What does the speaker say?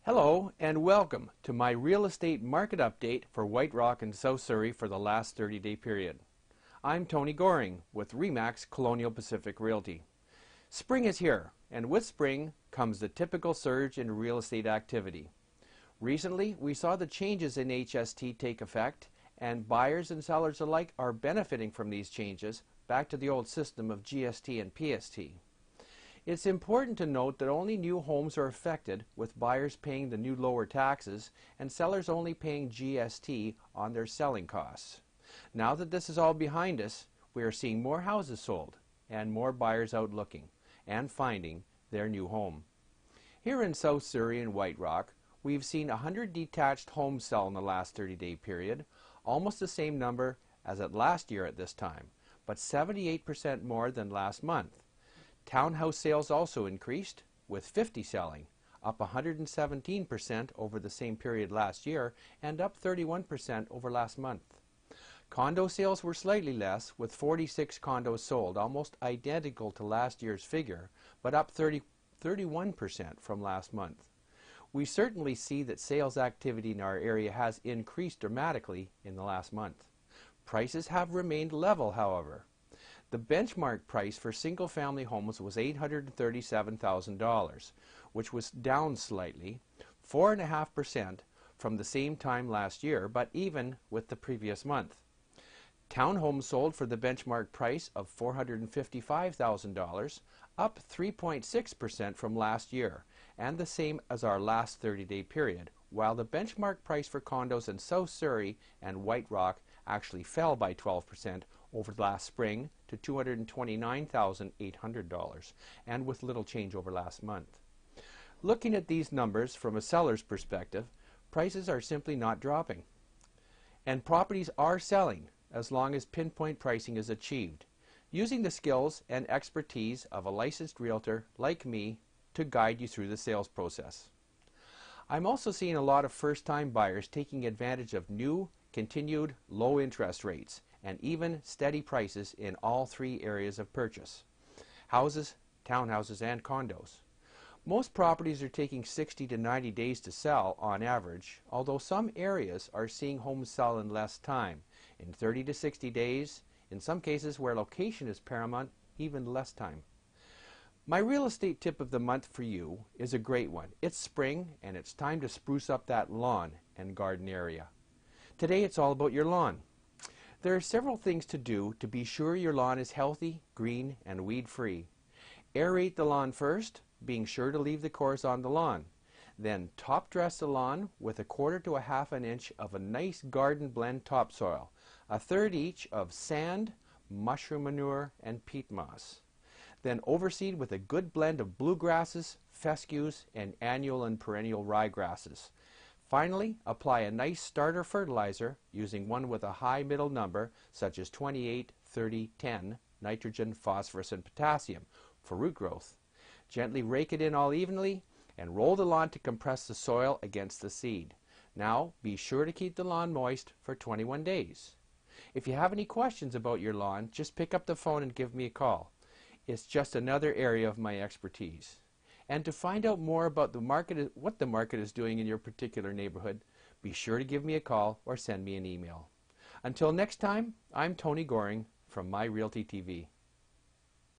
Hello and welcome to my real estate market update for White Rock and South Surrey for the last 30-day period. I'm Tony Goering with Remax Colonial Pacific Realty. Spring is here, and with spring comes the typical surge in real estate activity. Recently, we saw the changes in HST take effect, and buyers and sellers alike are benefiting from these changes back to the old system of GST and PST. It's important to note that only new homes are affected, with buyers paying the new lower taxes and sellers only paying GST on their selling costs. Now that this is all behind us, we are seeing more houses sold and more buyers out looking and finding their new home. Here in South Surrey and White Rock, we've seen 100 detached homes sell in the last 30-day period, almost the same number as at last year at this time, but 78% more than last month. Townhouse sales also increased, with 50 selling, up 117% over the same period last year and up 31% over last month. Condo sales were slightly less, with 46 condos sold, almost identical to last year's figure, but up 31% from last month. We certainly see that sales activity in our area has increased dramatically in the last month. Prices have remained level, however. The benchmark price for single-family homes was $837,000, which was down slightly, 4.5% from the same time last year, but even with the previous month. Townhomes sold for the benchmark price of $455,000, up 3.6% from last year, and the same as our last 30-day period, while the benchmark price for condos in South Surrey and White Rock actually fell by 12% over last spring to $229,800, and with little change over last month. Looking at these numbers from a seller's perspective, prices are simply not dropping. And properties are selling as long as pinpoint pricing is achieved, using the skills and expertise of a licensed realtor like me to guide you through the sales process. I'm also seeing a lot of first-time buyers taking advantage of new, continued low interest rates and even steady prices in all three areas of purchase: houses, townhouses, and condos. Most properties are taking 60 to 90 days to sell on average, although some areas are seeing homes sell in less time, in 30 to 60 days, in some cases where location is paramount, even less time. My real estate tip of the month for you is a great one. It's spring and it's time to spruce up that lawn and garden area. Today it's all about your lawn. There are several things to do to be sure your lawn is healthy, green, and weed-free. Aerate the lawn first, being sure to leave the cores on the lawn. Then top dress the lawn with 1/4 to 1/2 an inch of a nice garden blend topsoil, 1/3 each of sand, mushroom manure, and peat moss. Then overseed with a good blend of bluegrasses, fescues, and annual and perennial ryegrasses. Finally, apply a nice starter fertilizer using one with a high middle number, such as 28, 30, 10, nitrogen, phosphorus, and potassium for root growth. Gently rake it in all evenly and roll the lawn to compress the soil against the seed. Now, be sure to keep the lawn moist for 21 days. If you have any questions about your lawn, just pick up the phone and give me a call. It's just another area of my expertise. And to find out more about what the market is doing in your particular neighborhood, be sure to give me a call or send me an email. Until next time, I'm Tony Goring from My Realty TV.